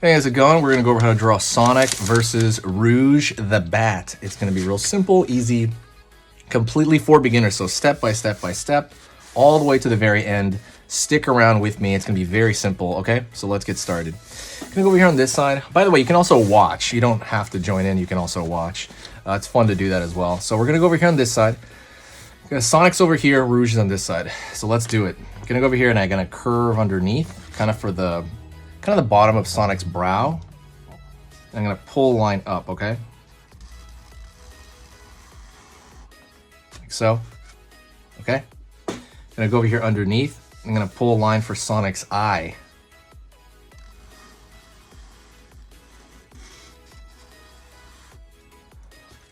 Hey, how's it going? We're going to go over how to draw Sonic versus Rouge the Bat. It's going to be real simple, easy, completely for beginners. So step by step by step, all the way to the very end. Stick around with me. It's going to be very simple, okay? So let's get started. I'm going to go over here on this side. By the way, you can also watch. You don't have to join in. You can also watch. It's fun to do that as well. So we're going to go over here on this side. Sonic's over here, Rouge is on this side. So let's do it. I'm going to go over here and I'm going to curve underneath, kind of for the bottom of Sonic's brow. I'm gonna pull a line up, okay? Like so. Okay? Gonna go over here underneath. I'm gonna pull a line for Sonic's eye.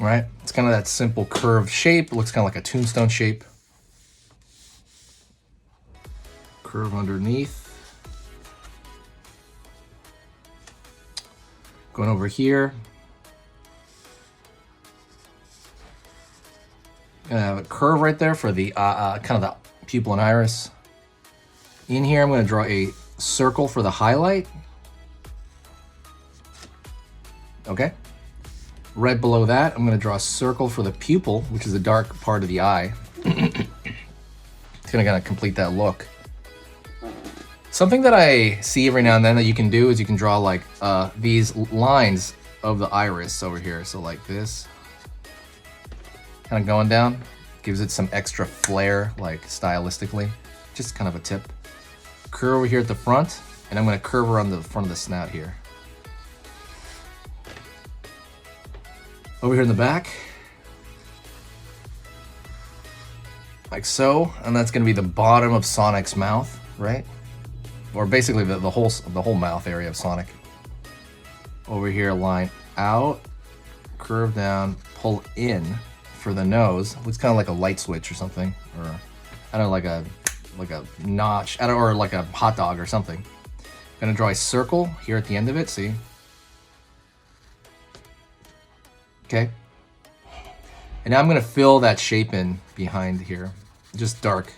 Right? It's kind of that simple curved shape. It looks kind of like a tombstone shape. Curve underneath. Going over here, gonna have a curve right there for the kind of the pupil and iris. In here, I'm gonna draw a circle for the highlight. Okay. Right below that, I'm gonna draw a circle for the pupil, which is the dark part of the eye. It's gonna kind of complete that look. Something that I see every now and then that you can do is you can draw like these lines of the iris over here. So like this, kind of going down, gives it some extra flair, like stylistically. Just kind of a tip. Curve over here at the front, and I'm gonna curve around the front of the snout here. Over here in the back, like so, and that's gonna be the bottom of Sonic's mouth, right? Or basically the whole mouth area of Sonic. Over here, line out, curve down, pull in for the nose. Looks kind of like a light switch or something, or I don't know, like a notch, or like a hot dog or something. Gonna draw a circle here at the end of it. See? Okay. And now I'm gonna fill that shape in behind here, just dark,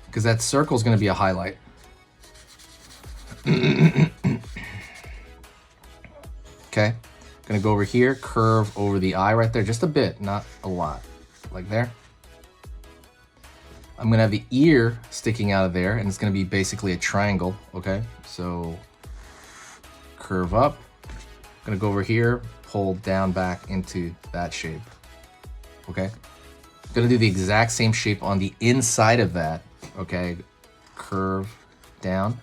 because that circle is gonna be a highlight. Okay, gonna go over here, curve over the eye right there, just a bit, not a lot, like there. I'm gonna have the ear sticking out of there, and it's gonna be basically a triangle, okay? So, curve up, gonna go over here, pull down back into that shape, okay? Gonna do the exact same shape on the inside of that, okay? Curve down.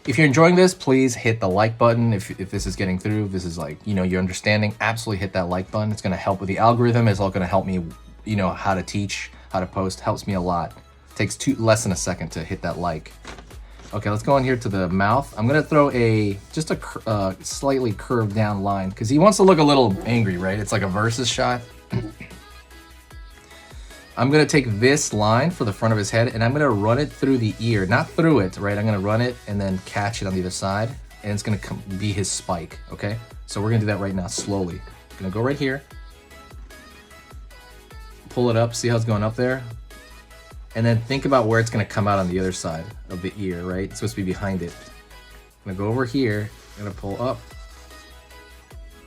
If you're enjoying this, please hit the like button. If this is getting through, if this is like, you know, you're understanding, absolutely hit that like button. It's going to help with the algorithm. It's all going to help me, you know, how to teach, how to post. Helps me a lot. It takes less than a second to hit that like. Okay, let's go on here to the mouth. I'm going to throw just a slightly curved down line because he wants to look a little angry, right? It's like a versus shot. I'm gonna take this line for the front of his head and I'm gonna run it through the ear, not through it, right? I'm gonna run it and then catch it on the other side, and it's gonna be his spike, okay? So we're gonna do that right now, slowly. I'm gonna go right here, pull it up, see how it's going up there, and then think about where it's gonna come out on the other side of the ear, right? It's supposed to be behind it. I'm gonna go over here, I'm gonna pull up,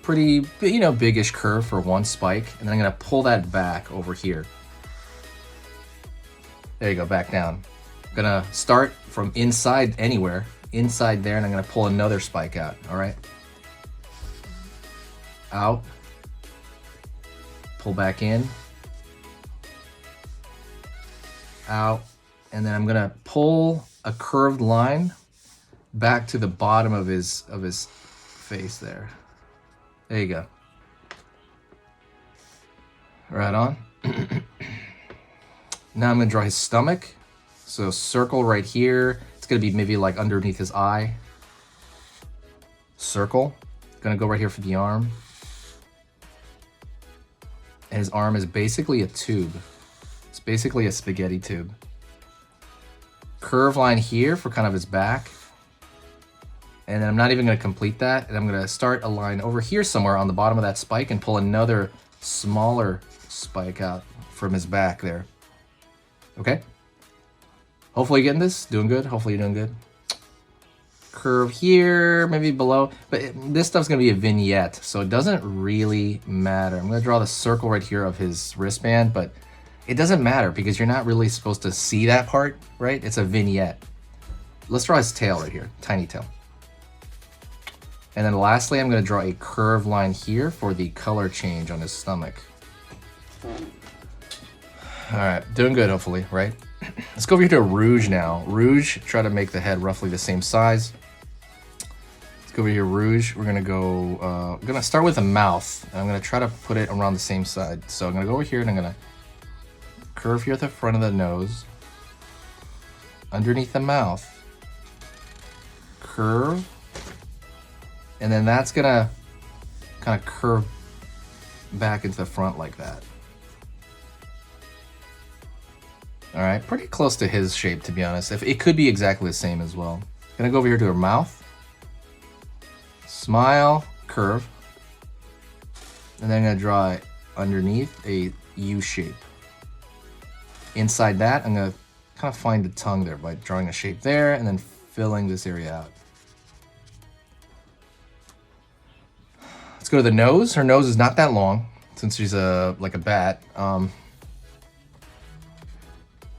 pretty, you know, biggish curve for one spike, and then I'm gonna pull that back over here. There you go, back down. I'm gonna start from inside anywhere, inside there, and I'm gonna pull another spike out, all right? Out, pull back in, out, and then I'm gonna pull a curved line back to the bottom of his face there. There you go. Right on. Now I'm gonna draw his stomach. So circle right here. It's gonna be maybe like underneath his eye. Circle. Gonna go right here for the arm. And his arm is basically a tube. It's basically a spaghetti tube. Curve line here for kind of his back. And then I'm not even gonna complete that. And I'm gonna start a line over here somewhere on the bottom of that spike and pull another smaller spike out from his back there. Okay? Hopefully you're getting this. Doing good. Hopefully you're doing good. curve here, maybe below, but this stuff's gonna be a vignette, so it doesn't really matter. I'm gonna draw the circle right here of his wristband, but it doesn't matter because you're not really supposed to see that part, right? It's a vignette. Let's draw his tail right here, tiny tail. And then lastly, I'm gonna draw a curved line here for the color change on his stomach. All right, doing good, hopefully, right? Let's go over here to Rouge now. Rouge, try to make the head roughly the same size. Let's go over here, Rouge. We're gonna go, I'm gonna start with the mouth. And I'm gonna try to put it around the same side. So I'm gonna go over here and I'm gonna curve here at the front of the nose. Underneath the mouth. Curve. And then that's gonna kind of curve back into the front like that. All right, pretty close to his shape, to be honest. If it could be exactly the same as well. Gonna go over here to her mouth. Smile, curve. And then I'm gonna draw underneath a U shape. Inside that, I'm gonna kind of find the tongue there by drawing a shape there and then filling this area out. Let's go to the nose. Her nose is not that long since she's like a bat.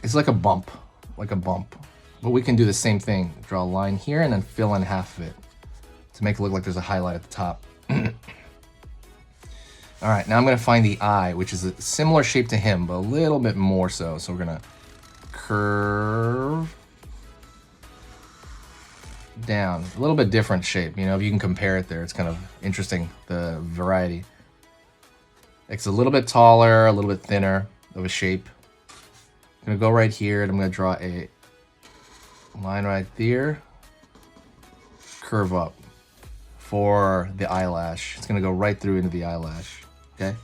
It's like a bump, But we can do the same thing. Draw a line here and then fill in half of it to make it look like there's a highlight at the top. All right, now I'm gonna find the eye, which is a similar shape to him, but a little bit more so. So we're gonna curve down, a little bit different shape. You know, if you can compare it there, it's kind of interesting, the variety. It's a little bit taller, a little bit thinner of a shape. I'm gonna go right here and I'm gonna draw a line right there, curve up for the eyelash. It's gonna go right through into the eyelash, okay?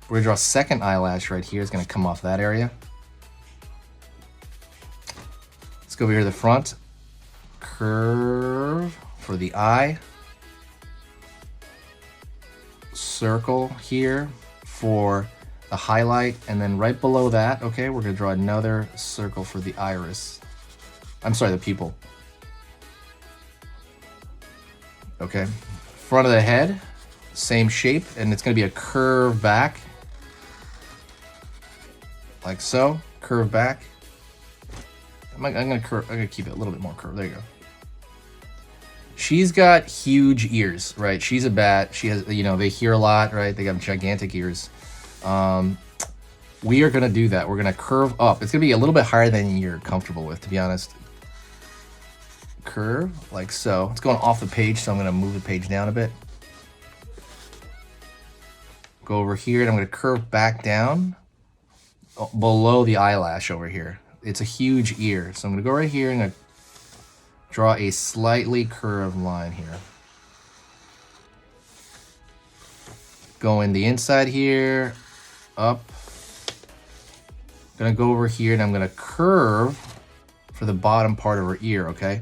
We're gonna draw a second eyelash right here. It's gonna come off that area. Let's go over here to the front, curve for the eye, circle here for a highlight, and then right below that, okay, we're gonna draw another circle for the iris. I'm sorry, the pupil. Okay, front of the head, same shape, and it's gonna be a curve back, like so, curve back. I'm gonna keep it a little bit more curved. There you go. She's got huge ears, right? She's a bat. She has, you know, they hear a lot, right? They got gigantic ears. We are gonna do that. We're gonna curve up. It's gonna be a little bit higher than you're comfortable with, to be honest. Curve, like so. It's going off the page, so I'm gonna move the page down a bit. Go over here, and I'm gonna curve back down below the eyelash over here. It's a huge ear, so I'm gonna go right here and I'm gonna draw a slightly curved line here. Go in the inside here, up. Gonna go over here and I'm gonna curve for the bottom part of her ear, okay?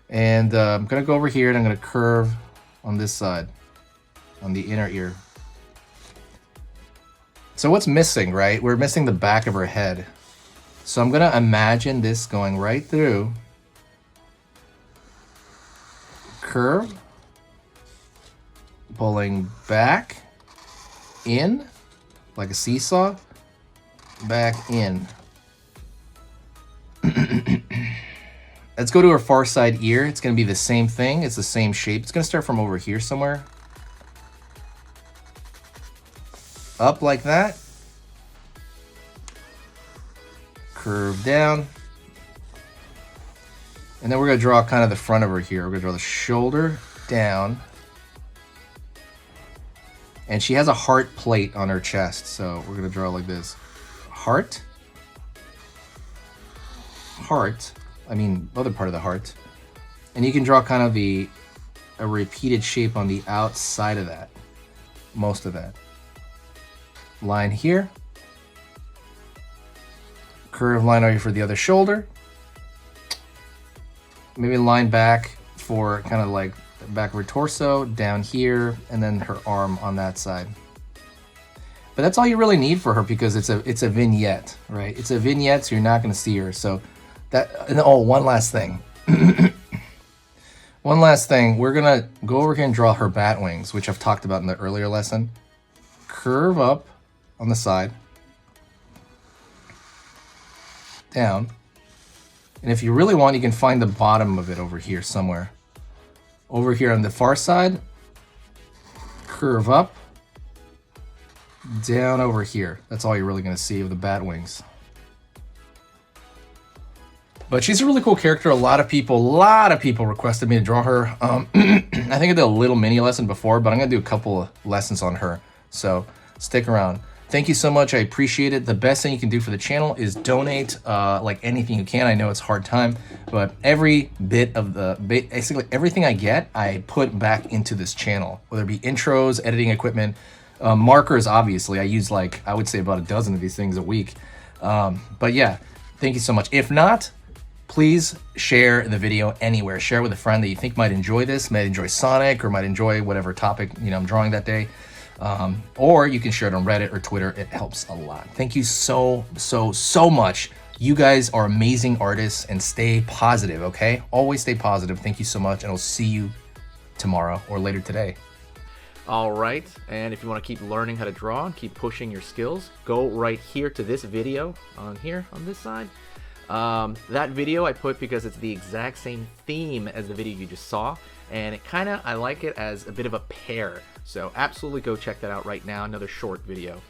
And I'm gonna go over here and I'm gonna curve on this side, on the inner ear. So what's missing, right? We're missing the back of her head. So I'm gonna imagine this going right through, curve, pulling back, in, like a seesaw, back in. Let's go to her far side ear. It's gonna be the same thing. It's the same shape. It's gonna start from over here somewhere. Up like that. Curve down. And then we're gonna draw kind of the front of her here. We're gonna draw the shoulder down. And she has a heart plate on her chest. So we're gonna draw like this. Heart. Heart. I mean, other part of the heart. And you can draw kind of a repeated shape on the outside of that. Most of that. Line here. Curve line over for the other shoulder. Maybe line back for kind of like the back of her torso, down here, and then her arm on that side. But that's all you really need for her because it's a vignette, right? It's a vignette, so you're not going to see her. So that, and oh, one last thing. One last thing. We're going to go over here and draw her bat wings, which I've talked about in the earlier lesson. Curve up on the side. Down. And if you really want, you can find the bottom of it over here somewhere. Over here on the far side, curve up. Down over here. That's all you're really going to see of the bat wings. But she's a really cool character. A lot of people requested me to draw her. I think I did a little mini lesson before, but I'm going to do a couple of lessons on her. So stick around. Thank you so much. I appreciate it. The best thing you can do for the channel is donate like anything you can. I know it's a hard time, but every bit of basically everything I get, I put back into this channel, whether it be intros, editing equipment, markers, obviously. I use like, I would say about a dozen of these things a week. But yeah, thank you so much. If not, please share the video anywhere. Share with a friend that you think might enjoy this, might enjoy Sonic, or might enjoy whatever topic I'm drawing that day. Or you can share it on Reddit or Twitter. It helps a lot. Thank you so much. You guys are amazing artists, and stay positive, okay? Always stay positive. Thank you so much, and I'll see you tomorrow or later today. All right, and if you want to keep learning how to draw and keep pushing your skills, go right here to this video on here on this side. That video I put because it's the exact same theme as the video you just saw, and I like it as a bit of a pair. So absolutely go check that out right now, another short video.